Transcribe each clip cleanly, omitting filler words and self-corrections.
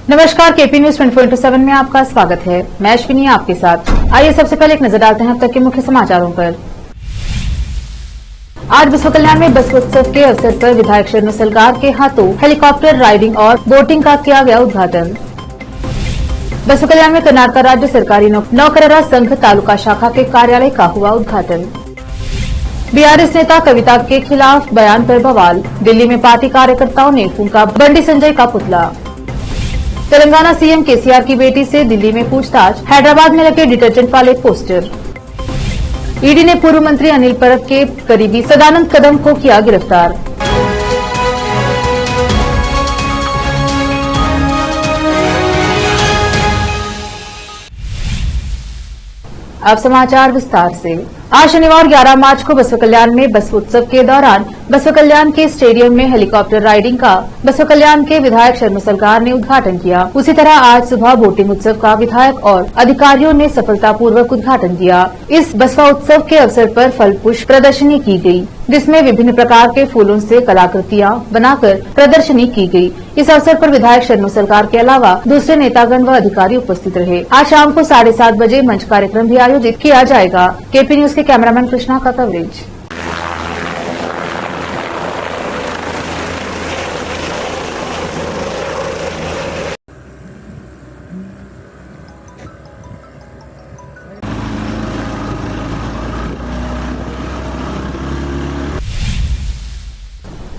नमस्कार, KP News 24/7 में आपका स्वागत है। मैं अश्विनी आपके साथ। आइए सबसे पहले एक नजर डालते हैं अब तक के मुख्य समाचारों पर। आज विश्व कल्याण में बसव उत्सव के अवसर पर विधायक शरणु सलगार के हाथों हेलीकॉप्टर राइडिंग और बोटिंग का किया गया उद्घाटन। बसव कल्याण में कर्नाटक राज्य सरकारी नौकररा संघ तालुका शाखा के कार्यालय का हुआ उद्घाटन। बीआरएस नेता कविता के खिलाफ बयान पर बवाल। दिल्ली में पार्टी कार्यकर्ताओं ने फूंका बंडी संजय का पुतला। तेलंगाना सीएम केसीआर की बेटी से दिल्ली में पूछताछ। हैदराबाद में लगे डिटर्जेंट वाले पोस्टर। ईडी ने पूर्व मंत्री अनिल परब के करीबी सदानंद कदम को किया गिरफ्तार। अब समाचार विस्तार से। आज शनिवार 11 मार्च को बसव कल्याण में बसव उत्सव के दौरान बसव कल्याण के स्टेडियम में हेलीकॉप्टर राइडिंग का बसव कल्याण के विधायक शरणु सलगार ने उद्घाटन किया। उसी तरह आज सुबह बोटिंग उत्सव का विधायक और अधिकारियों ने सफलतापूर्वक उद्घाटन किया। इस बसवा उत्सव के अवसर पर फल पुष्प प्रदर्शनी की गई, जिसमें विभिन्न प्रकार के फूलों से कलाकृतियां बनाकर प्रदर्शनी की गई। इस अवसर पर विधायक शरणु सलगार के अलावा दूसरे नेतागण व अधिकारी उपस्थित रहे। आज शाम को 7:30 बजे मंच कार्यक्रम भी आयोजित किया जाएगा। केपी न्यूज के कैमरामैन कृष्णा का कवरेज।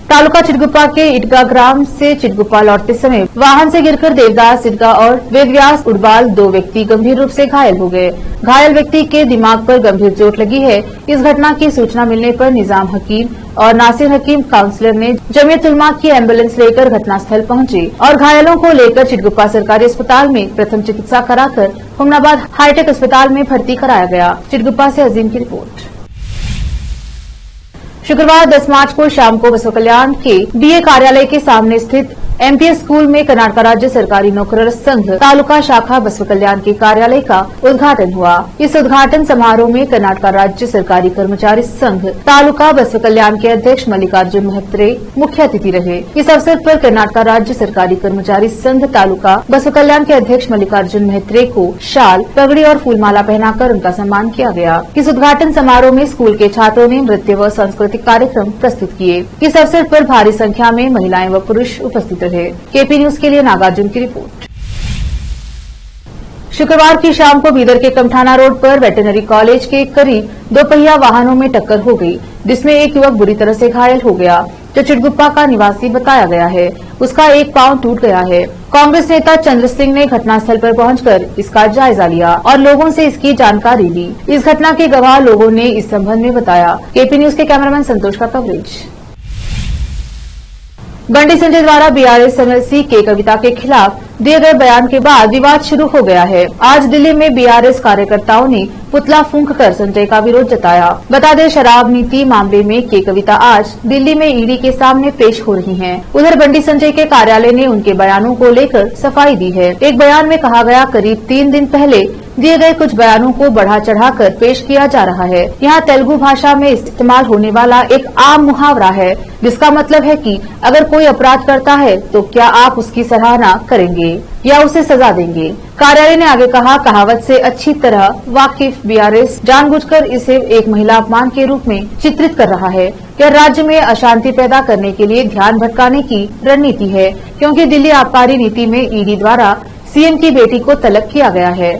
तालुका चिटगुप्पा के इटगा ग्राम से चिटगुप्पा लौटते समय वाहन से गिरकर देवदास इटगा और वेदव्यास उड़बाल 2 व्यक्ति गंभीर रूप से घायल हो गए। घायल व्यक्ति के दिमाग पर गंभीर चोट लगी है। इस घटना की सूचना मिलने पर निजाम हकीम और नासिर हकीम काउंसलर ने जमीयत उलमा की एम्बुलेंस लेकर घटनास्थल पहुंचे और घायलों को लेकर चिटगुप्पा सरकारी अस्पताल में प्रथम चिकित्सा कराकर हुमनाबाद हाईटेक अस्पताल में भर्ती कराया गया। चिटगुप्पा से अजीम की रिपोर्ट। शुक्रवार 10 मार्च को शाम को बसव कल्याण के डीए कार्यालय के सामने स्थित एमपीएस स्कूल में कर्नाटक राज्य सरकारी नौकरर संघ तालुका शाखा बसव कल्याण के कार्यालय का उद्घाटन हुआ। इस उद्घाटन समारोह में कर्नाटक राज्य सरकारी कर्मचारी संघ तालुका बसव कल्याण के अध्यक्ष मल्लिकार्जुन महत्रे मुख्य अतिथि रहे। इस अवसर पर कर्नाटक राज्य सरकारी कर्मचारी संघ तालुका बसव कल्याण के अध्यक्ष मल्लिकार्जुन महत्रे को शाल, पगड़ी और फूलमाला पहनाकर उनका सम्मान किया गया। इस उद्घाटन समारोह में स्कूल के छात्रों ने नृत्य व सांस्कृतिक कार्यक्रम प्रस्तुत किए। इस अवसर पर भारी संख्या में महिलाएं व पुरुष उपस्थित रहे। केपी न्यूज के लिए नागार्जुन की रिपोर्ट। शुक्रवार की शाम को बीदर के कमठाना रोड पर वेटरनरी कॉलेज के करीब 2 पहिया वाहनों में टक्कर हो गई, जिसमें एक युवक बुरी तरह से घायल हो गया, जो चिटगुप्पा का निवासी बताया गया है। उसका एक पांव टूट गया है। कांग्रेस नेता चंद्र सिंह ने घटनास्थल पर पहुंचकर इसका जायजा लिया और लोगों से इसकी जानकारी ली। इस घटना के गवाह लोगों ने इस संबंध में बताया। केपी न्यूज के कैमरामैन संतोष का कवरेज। बंडी संजय द्वारा बीआरएस एमएलसी के कविता के खिलाफ दिए गए बयान के बाद विवाद शुरू हो गया है। आज दिल्ली में बीआरएस कार्यकर्ताओं ने पुतला फूंककर संजय का विरोध जताया। बता दें, शराब नीति मामले में के कविता आज दिल्ली में ईडी के सामने पेश हो रही हैं। उधर बंडी संजय के कार्यालय ने उनके बयानों को लेकर सफाई दी है। एक बयान में कहा गया, करीब 3 दिन पहले दिए गए कुछ बयानों को बढ़ा चढ़ाकर पेश किया जा रहा है। यहाँ तेलुगु भाषा में इस्तेमाल होने वाला एक आम मुहावरा है, जिसका मतलब है कि अगर कोई अपराध करता है तो क्या आप उसकी सराहना करेंगे या उसे सजा देंगे। कार्यालय ने आगे कहा, कहावत से अच्छी तरह वाकिफ बीआरएस जानबूझकर इसे एक महिला अपमान के रूप में चित्रित कर रहा है। यह राज्य में अशांति पैदा करने के लिए ध्यान भटकाने की रणनीति है, क्योंकि दिल्ली आबकारी नीति में ईडी द्वारा सीएम की बेटी को तलब किया गया है।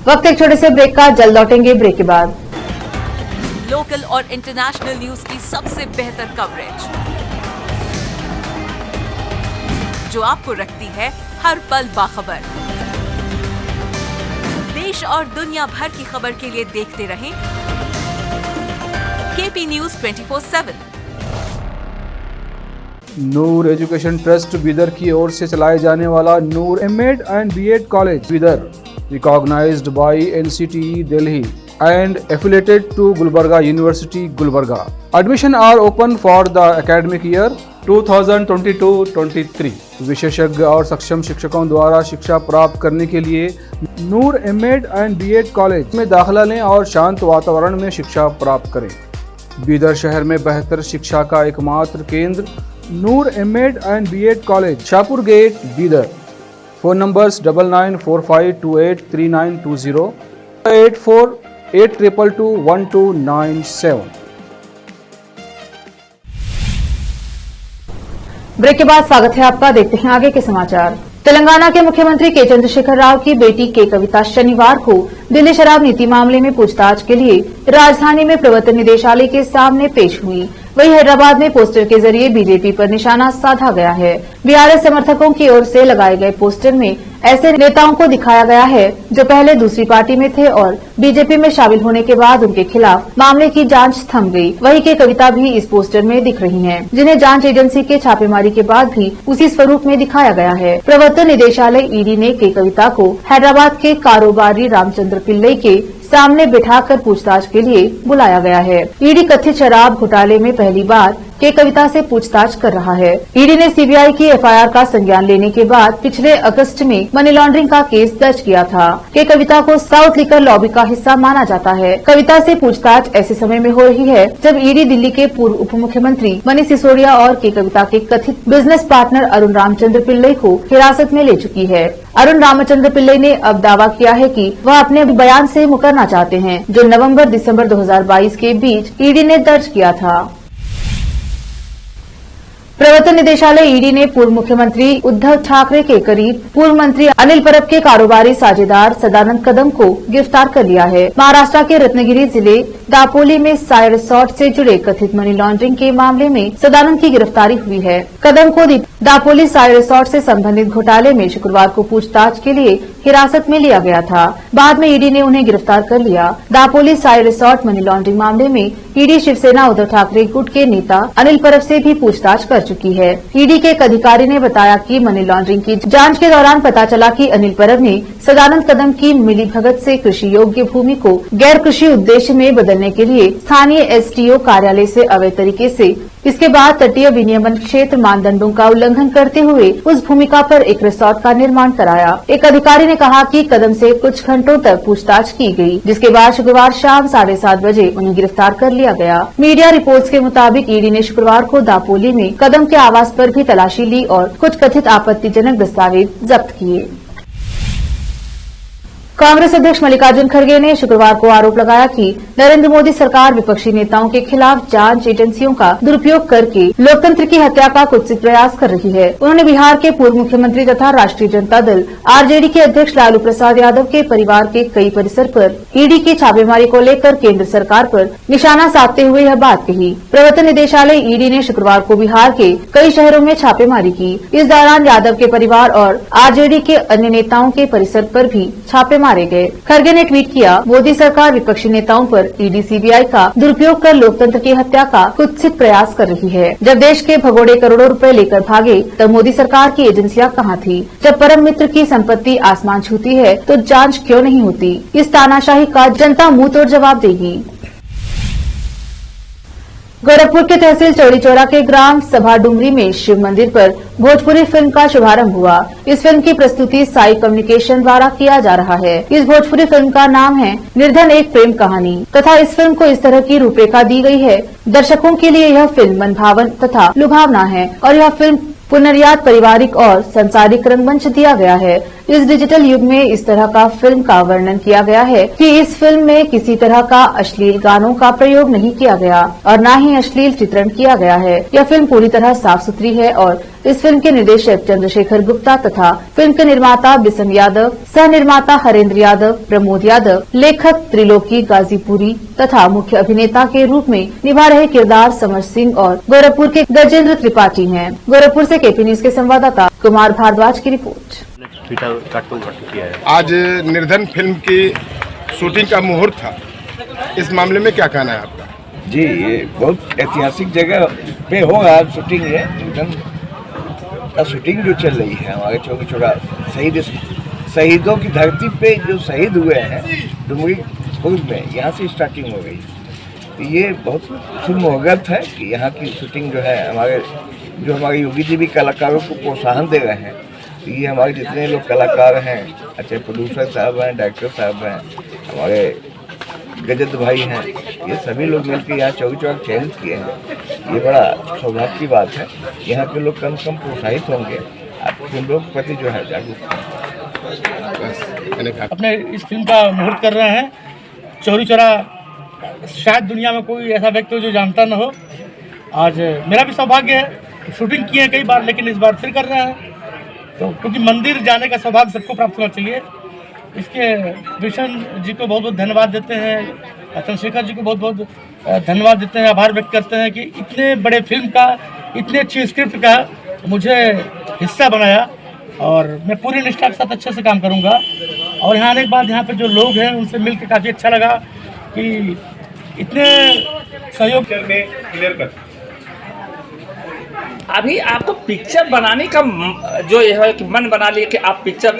वक्त एक छोटे से ब्रेक का, जल्द लौटेंगे ब्रेक के बाद। लोकल और इंटरनेशनल न्यूज की सबसे बेहतर कवरेज, जो आपको रखती है हर पल बाखबर। देश और दुनिया भर की खबर के लिए देखते रहें KP News 24/7। Noor education trust Bidar की ओर से चलाए जाने वाला Noor MEd and BEd college Bidar, recognized by NCTE Delhi and affiliated to Gulbarga University, Gulbarga. Admission are open for the academic year 2022-23। विशेषज्ञ और सक्षम शिक्षकों द्वारा शिक्षा प्राप्त करने के लिए नूर एमएड एंड बीएड कॉलेज में दाखिला लें और शांत वातावरण में शिक्षा प्राप्त करें। बीदर शहर में बेहतर शिक्षा का एकमात्र केंद्र Noor M.Ed and B.Ed College, Shapur Gate, Bidar. Phone numbers 9945283920, 8482221297. Break के बाद स्वागत है आपका। देखते हैं आगे के समाचार। तेलंगाना के मुख्यमंत्री के चंद्रशेखर राव की बेटी के कविता शनिवार को दिल्ली शराब नीति मामले में पूछताछ के लिए राजधानी में प्रवर्तन निदेशालय के सामने पेश हुई। वहीं हैदराबाद में पोस्टर के जरिए बीजेपी पर निशाना साधा गया है। बीआरएस समर्थकों की ओर से लगाए गए पोस्टर में ऐसे नेताओं को दिखाया गया है जो पहले दूसरी पार्टी में थे और बीजेपी में शामिल होने के बाद उनके खिलाफ मामले की जांच थम गई। वहीं के कविता भी इस पोस्टर में दिख रही हैं, जिन्हें जांच एजेंसी के छापेमारी के बाद भी उसी स्वरूप में दिखाया गया है। प्रवर्तन निदेशालय ईडी ने के कविता को हैदराबाद के कारोबारी रामचंद्र पिल्लई के सामने बिठाकर पूछताछ के लिए बुलाया गया है। ईडी कथित शराब घोटाले में पहली बार के कविता से पूछताछ कर रहा है। ईडी ने सीबीआई की एफआईआर का संज्ञान लेने के बाद पिछले अगस्त में मनी लॉन्ड्रिंग का केस दर्ज किया था। के कविता को साउथ लिकर लॉबी का हिस्सा माना जाता है। कविता से पूछताछ ऐसे समय में हो रही है जब ईडी दिल्ली के पूर्व उप मुख्यमंत्री मनीष सिसोदिया और के कविता के कथित बिजनेस पार्टनर अरुण रामचंद्र पिल्लई को हिरासत में ले चुकी है। अरुण रामचंद्र पिल्लई ने अब दावा किया है कि वह अपने बयान से मुकरना चाहते हैं, जो नवंबर-दिसंबर 2022 के बीच ईडी ने दर्ज किया था। प्रवर्तन निदेशालय ईडी ने पूर्व मुख्यमंत्री उद्धव ठाकरे के करीब पूर्व मंत्री अनिल परब के कारोबारी साझेदार सदानंद कदम को गिरफ्तार कर लिया है। महाराष्ट्र के रत्नागिरी जिले दापोली में साय रिसोर्ट से जुड़े कथित मनी लॉन्ड्रिंग के मामले में सदानंद की गिरफ्तारी हुई है। कदम को दापोली साय रिसोर्ट से संबंधित घोटाले में शुक्रवार को पूछताछ के लिए हिरासत में लिया गया था। बाद में ईडी ने उन्हें गिरफ्तार कर लिया। Dapoli Sai resort money laundering मामले में ईडी शिवसेना उद्धव ठाकरे गुट के नेता अनिल परब से भी पूछताछ कर चुकी है। ईडी के एक अधिकारी ने बताया कि मनी लॉन्ड्रिंग की जांच के दौरान पता चला कि अनिल परब ने सदानंद कदम की मिलीभगत से कृषि योग्य भूमि को गैर कृषि उद्देश्य में बदलने के लिए स्थानीय एसडीओ कार्यालय से अवैध तरीके से इसके बाद तटीय विनियमन क्षेत्र मानदंडों का उल्लंघन करते हुए उस भूमिका पर एक रिसोर्ट का निर्माण कराया। एक अधिकारी ने कहा कि कदम से कुछ घंटों तक पूछताछ की गई, जिसके बाद शुक्रवार शाम 7:30 बजे उन्हें गिरफ्तार कर लिया गया। मीडिया रिपोर्ट्स के मुताबिक ईडी ने शुक्रवार को दापोली में कदम के आवास पर भी तलाशी ली और कुछ कथित आपत्तिजनक दस्तावेज जब्त किए। कांग्रेस अध्यक्ष मल्लिकार्जुन खड़गे ने शुक्रवार को आरोप लगाया कि नरेंद्र मोदी सरकार विपक्षी नेताओं के खिलाफ जांच एजेंसियों का दुरुपयोग करके लोकतंत्र की हत्या का कुत्सित प्रयास कर रही है। उन्होंने बिहार के पूर्व मुख्यमंत्री तथा राष्ट्रीय जनता दल आरजेडी के अध्यक्ष लालू प्रसाद यादव के परिवार के कई परिसर पर ईडी की छापेमारी को लेकर केंद्र सरकार पर निशाना साधते हुए यह बात कही। प्रवर्तन निदेशालय ईडी ने शुक्रवार को बिहार के कई शहरों में छापेमारी की। इस दौरान यादव के परिवार और आरजेडी के अन्य नेताओं के परिसर पर भी छापे मारे गए। खड़गे ने ट्वीट किया, मोदी सरकार विपक्षी नेताओं पर ईडी सीबीआई का दुरुपयोग कर लोकतंत्र की हत्या का कुत्सित प्रयास कर रही है। जब देश के भगोड़े करोड़ों रुपए लेकर भागे तब मोदी सरकार की एजेंसियां कहां थी? जब परम मित्र की संपत्ति आसमान छूती है तो जांच क्यों नहीं होती? इस तानाशाही का जनता मुंह तोड़ जवाब देगी। गोरखपुर के तहसील चौड़ी चौरा के ग्राम सभा डुमरी में शिव मंदिर पर भोजपुरी फिल्म का शुभारंभ हुआ। इस फिल्म की प्रस्तुति साई कम्युनिकेशन द्वारा किया जा रहा है। इस भोजपुरी फिल्म का नाम है निर्धन एक प्रेम कहानी तथा इस फिल्म को इस तरह की रूपरेखा दी गई है। दर्शकों के लिए यह फिल्म मनभावन तथा लुभावना है और यह फिल्म पुनर्याद पारिवारिक और सांसारिक रंगमंच दिया गया है। इस डिजिटल युग में इस तरह का फिल्म का वर्णन किया गया है कि इस फिल्म में किसी तरह का अश्लील गानों का प्रयोग नहीं किया गया और न ही अश्लील चित्रण किया गया है। यह फिल्म पूरी तरह साफ सुथरी है और इस फिल्म के निर्देशक चंद्रशेखर गुप्ता तथा फिल्म के निर्माता बिशन यादव, सह निर्माता हरेंद्र यादव, प्रमोद यादव, लेखक त्रिलोकी गाजीपुरी तथा मुख्य अभिनेता के रूप में निभा रहे किरदार समर सिंह और गोरखपुर के गजेंद्र त्रिपाठी हैं। गोरखपुर से केपी न्यूज के संवाददाता कुमार भारद्वाज की रिपोर्ट। आज निर्धन फिल्म की शूटिंग का मुहूर्त था, इस मामले में क्या कहना है आपका? जी, ये बहुत ऐतिहासिक जगह पे हो आज शूटिंग है। निर्धन शूटिंग जो चल रही है हमारे चौकी चौरा शहीदों की धरती पे जो शहीद हुए हैं डुमरी खुर्द में, यहाँ से स्टार्टिंग हो गई। तो ये बहुत शुभ मुहूर्त है कि यहाँ की शूटिंग जो है हमारे योगी जी भी कलाकारों को प्रोत्साहन दे रहे हैं। तो ये हमारे जितने लोग कलाकार हैं, अच्छे प्रोड्यूसर साहब हैं, डायरेक्टर साहब हैं, हमारे गजत भाई हैं, ये सभी लोग मिलकर यहाँ चौकी चौक चयनित किए हैं ये बड़ा सौभाग्य की बात है। यहाँ के लोग कम से कम प्रोत्साहित होंगे, आपके लोग प्रति जो है जागरूक। अपने इस फिल्म का मुहूर्त कर रहे हैं। चौरी चौरा शायद दुनिया में कोई ऐसा व्यक्ति हो जो जानता न हो। आज मेरा भी सौभाग्य है, शूटिंग किए हैं कई बार, लेकिन इस बार फिर कर रहे हैं। तो क्योंकि मंदिर जाने का सौभाग्य सबको प्राप्त होना चाहिए। इसके भीषण जी को बहुत बहुत धन्यवाद देते हैं, चंद्रशेखर जी को बहुत बहुत धन्यवाद देते हैं, आभार व्यक्त करते हैं कि इतने बड़े फिल्म का, इतने अच्छी स्क्रिप्ट का मुझे हिस्सा बनाया और मैं पूरी निष्ठा के साथ अच्छे से काम करूंगा। और यहाँ आने के बाद यहाँ पे जो लोग हैं उनसे मिलकर काफ़ी अच्छा लगा कि इतने सहयोग में क्लियर कर। अभी आपको पिक्चर बनाने का जो ये है कि मन बना लिए कि आप पिक्चर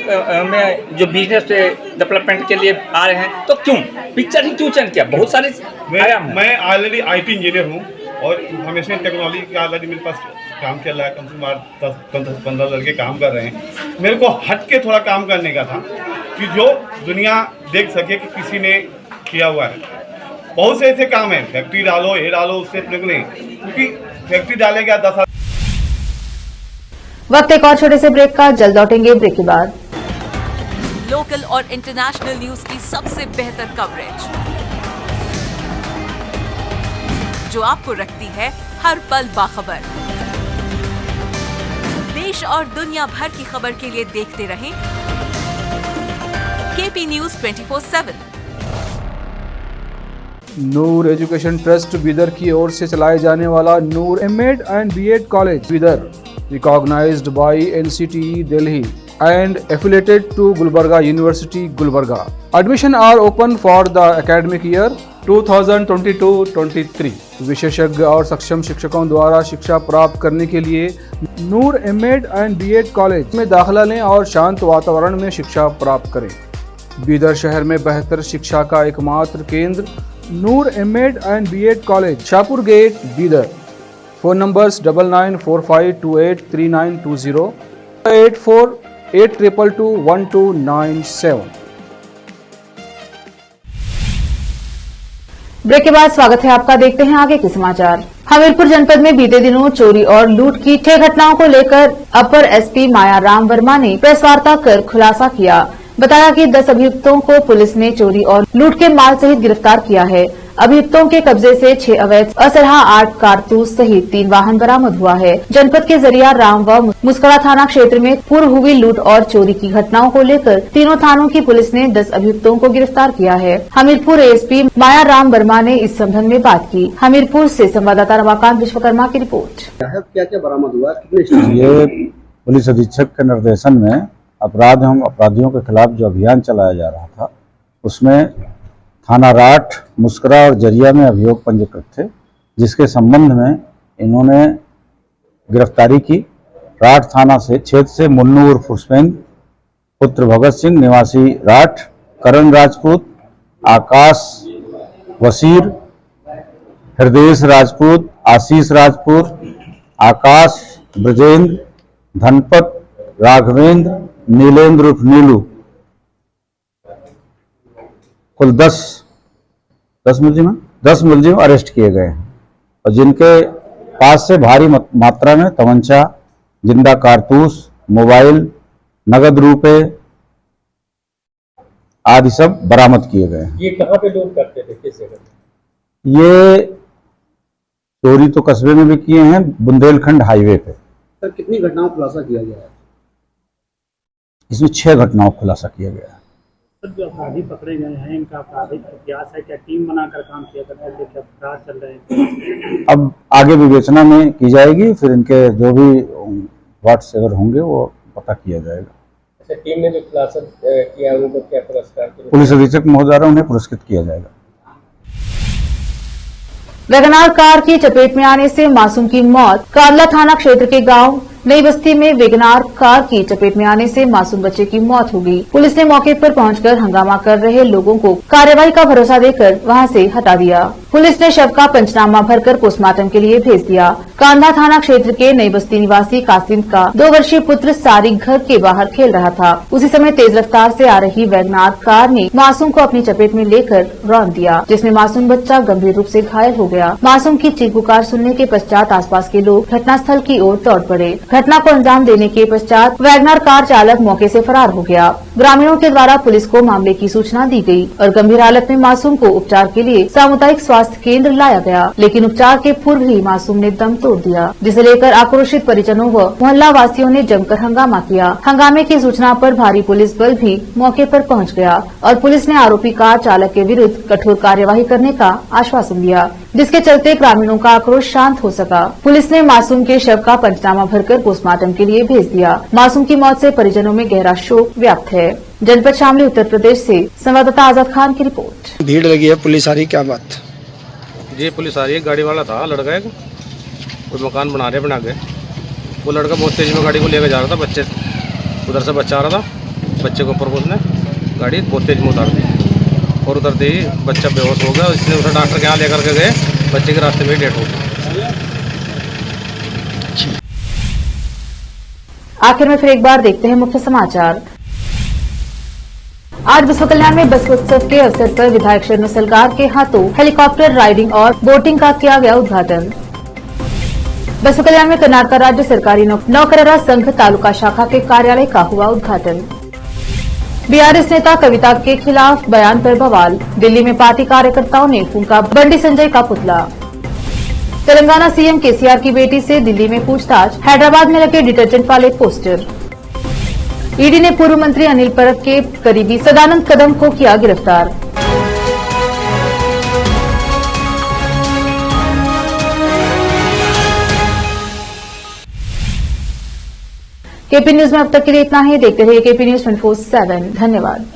में जो बिजनेस डेवलपमेंट के लिए आ रहे हैं, तो क्यों पिक्चर ही क्यों चयन किया? बहुत सारे मैं ऑलरेडी IT इंजीनियर हूँ और इंफॉर्मेशन टेक्नोलॉजी का ऑलरेडी मेरे पास काम चल रहा है। कम से कम 10-15 लड़के काम कर रहे हैं। मेरे को हट के थोड़ा काम करने का था कि जो दुनिया देख सके कि किसी ने किया हुआ है। बहुत से ऐसे काम है, फैक्ट्री डालो, ये डालो, उससे निकले, क्योंकि फैक्ट्री डालेगा 10। वक्त एक और छोटे से ब्रेक का, जल्द लौटेंगे ब्रेक के बाद। लोकल और इंटरनेशनल न्यूज की सबसे बेहतर कवरेज जो आपको रखती है हर पल बाखबर। देश और दुनिया भर की खबर के लिए देखते रहें KP News 24/7। Noor education trust Bidar की ओर से चलाए जाने वाला Noor MEd and BEd college Bidar, recognized by NCTE Delhi and affiliated to Gulbarga University, Gulbarga. Admission are open for the academic year 2022-23. विशेषज्ञ और सक्षम शिक्षकों द्वारा शिक्षा प्राप्त करने के लिए नूर एमएड एंड बीएड कॉलेज में दाखिला लें और शांत वातावरण में शिक्षा प्राप्त करें। बीदर शहर में बेहतर शिक्षा का एकमात्र केंद्र Noor MEd and BEd college, Shahpur gate, Bidar. Phone numbers 9945283920, 8482221297। Break के बाद स्वागत है आपका। देखते हैं आगे के समाचार। हमीरपुर जनपद में बीते दिनों चोरी और लूट की 6 घटनाओं को लेकर अपर SP माया राम वर्मा ने प्रेस वार्ता कर खुलासा किया। बताया कि 10 अभियुक्तों को पुलिस ने चोरी और लूट के माल सहित गिरफ्तार किया है। अभियुक्तों के कब्जे से 6 अवैध असलहा 8 कारतूस सहित 3 वाहन बरामद हुआ है। जनपद के जरिया राम व मुस्कड़ा थाना क्षेत्र में पूर्व हुई लूट और चोरी की घटनाओं को लेकर तीनों थानों की पुलिस ने 10 अभियुक्तों को गिरफ्तार किया है। हमीरपुर ASP माया राम वर्मा ने इस संबंध में बात की। हमीरपुर से संवाददाता रमाकांत विश्वकर्मा की रिपोर्ट। क्या क्या बरामद हुआ, कितने? ये पुलिस अधीक्षक के निर्देशन में अपराधियों के खिलाफ जो अभियान चलाया जा रहा था, उसमें थाना राठ, मुस्करा और जरिया में अभियोग पंजीकृत थे, जिसके संबंध में इन्होंने गिरफ्तारी की। राठ थाना से क्षेत्र से मुन्नू उर्फ हुसैन पुत्र भगत सिंह निवासी राठ, करण राजपूत, आकाश वसीर, हृदयेश राजपूत, आशीष राजपूत, आकाश ब्रजेंद्र, धनपत, राघवेंद्र, नीलेंद्र उर्फ नीलू, कुल 10 मुलजिम अरेस्ट किए गए हैं और जिनके पास से भारी मात्रा में तमंचा, जिंदा कारतूस, मोबाइल, नगद रुपए आदि सब बरामद किए गए हैं। ये कहाँ पे लोग करते थे, किस जगह? ये चोरी तो कस्बे में भी किए हैं, बुंदेलखंड हाईवे पे। सर, कितनी घटनाओं का खुलासा किया गया है? इसमें 6 घटनाओं का खुलासा किया गया है। जो अपराधी पकड़े गए हैं, इनका आपराधिक इतिहास है? क्या टीम बनाकर काम किया करते थे? क्या अपराध चल रहे हैं? अब आगे विवेचना में की जाएगी, फिर इनके जो भी व्हाट्सएवर होंगे वो पता किया जाएगा। अच्छा, टीम ने जो खुलासा किया उनको क्या पुरस्कार? पुलिस अधीक्षक महोदय उन्हें पुरस्कृत किया जाएगा। वैगनार कार की चपेट में आने से मासूम की मौत। कादला थाना क्षेत्र के गांव नई बस्ती में वैगनार कार की चपेट में आने से मासूम बच्चे की मौत हो गई। पुलिस ने मौके पर पहुंचकर हंगामा कर रहे लोगों को कार्रवाई का भरोसा देकर वहां से हटा दिया। पुलिस ने शव का पंचनामा भरकर पोस्टमार्टम के लिए भेज दिया। कांधा थाना क्षेत्र के नई बस्ती निवासी कासिम का 2 वर्षीय पुत्र सारिक घर के बाहर खेल रहा था। उसी समय तेज रफ्तार से आ रही वैगनार कार ने मासूम को अपनी चपेट में लेकर रौंद दिया, जिसमें मासूम बच्चा गंभीर रूप से घायल हो गया। मासूम की चीख पुकार सुनने के पश्चात आसपास के लोग घटनास्थल की ओर दौड़ पड़े। घटना को अंजाम देने के पश्चात वैगनार कार चालक मौके से फरार हो गया। ग्रामीणों के द्वारा पुलिस को मामले की सूचना दी गई और गंभीर हालत में मासूम को उपचार के लिए सामुदायिक स्वास्थ्य केंद्र लाया गया, लेकिन उपचार के पूर्व ही मासूम ने दम तोड़ दिया, जिसे लेकर आक्रोशित परिजनों व मोहल्ला वासियों ने जमकर हंगामा किया। हंगामे की सूचना पर भारी पुलिस बल भी मौके पर पहुंच गया और पुलिस ने आरोपी कार चालक के विरुद्ध कठोर कार्यवाही करने का आश्वासन दिया, जिसके चलते ग्रामीणों का आक्रोश शांत हो सका। पुलिस ने मासूम के शव का पंचनामा भरकर पोस्टमार्टम के लिए भेज दिया। मासूम की मौत से परिजनों में गहरा शोक व्याप्त है। जनपद शामली उत्तर प्रदेश से संवाददाता आजाद खान की रिपोर्ट। भीड़ लगी है, पुलिस आ रही, क्या बात? जी पुलिस आ रही है। गाड़ी वाला था लड़का, एक कोई मकान बना के वो लड़का बहुत तेज में गाड़ी को लेकर जा रहा था। बच्चे उधर से बच्चा आ रहा था, बच्चे के ऊपर उसने गाड़ी बहुत तेज में उतार दी और उतरते ही बच्चा बेहोश हो गया। इसने उसे डॉक्टर के यहाँ लेकर के गए, बच्चे के रास्ते में डेथ हो गई। आखिर में फिर एक बार देखते हैं मुख्य समाचार। आज बसवा कल्याण में बस उत्सव के अवसर पर विधायक शरणु सलगार के हाथों हेलीकॉप्टर राइडिंग और बोटिंग का किया गया उद्घाटन। बसवा कल्याण में कर्नाटक राज्य सरकारी नौकररा संघ तालुका शाखा के कार्यालय का हुआ उद्घाटन। बीआरएस नेता कविता के खिलाफ बयान पर बवाल। दिल्ली में पार्टी कार्यकर्ताओं ने फूंका बंडी संजय का पुतला। तेलंगाना सीएम केसीआर की बेटी से दिल्ली में पूछताछ। हैदराबाद में लगे डिटर्जेंट वाले पोस्टर। ईडी ने पूर्व मंत्री अनिल परब के करीबी सदानंद कदम को किया गिरफ्तार। केपी न्यूज में अब तक के लिए इतना ही। देखते रहिए केपी न्यूज 24/7। धन्यवाद।